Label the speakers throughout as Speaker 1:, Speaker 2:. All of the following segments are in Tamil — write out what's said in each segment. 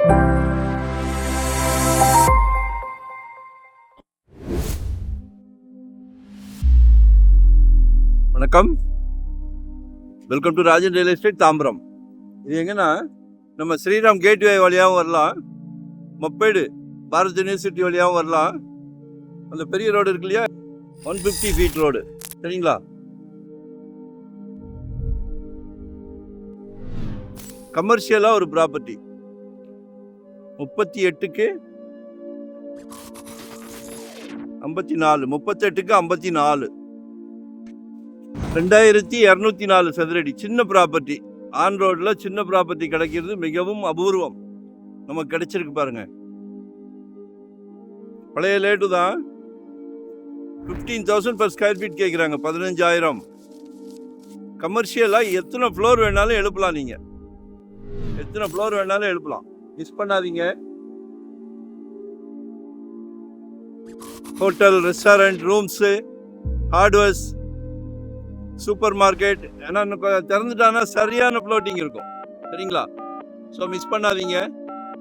Speaker 1: வணக்கம், welcome to Rajan real estate Tambaram. இது எங்கன்னா நம்ம ஸ்ரீராம் கேட்வே வழியாகவும் வரலாம், மப்பேடு பாரத் யூனிவர்சிட்டி வழியாகவும் வரலாம். அந்த பெரிய ரோடு இருக்கு இல்லையா, 150 ஃபீட் ரோடு, சரிங்களா? கமர்ஷியலாக ஒரு ப்ராப்பர்ட்டி 38க்கு 54, 38க்கு 54, 2204 சதுரடி. சின்ன ப்ராப்பர்ட்டி, ஆன் ரோடில் சின்ன ப்ராப்பர்ட்டி கிடைக்கிறது மிகவும் அபூர்வம். நமக்கு கிடைச்சிருக்கு பாருங்க. பழைய லேட்டு தான். 15,000 per ஸ்கொயர் ஃபீட் கேட்குறாங்க, 15,000. கமர்ஷியலாக எத்தனை ஃப்ளோர் வேணாலும் எழுப்பலாம், நீங்கள் எத்தனை ஃப்ளோர் வேணாலும் எழுப்பலாம், மிஸ் பண்ணாதீங்க. Hotel, restaurant, rooms, hardwares, super market ஏன்னா திறந்துட்டானா சரியான ஃப்ளோட்டிங் இருக்கும், சரிங்களா? ஸோ மிஸ் பண்ணாதீங்க,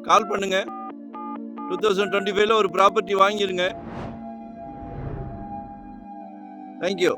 Speaker 1: கால் பண்ணுங்க. 2025 ஒரு ப்ராப்பர்ட்டி வாங்கிடுங்க. தேங்க்யூ.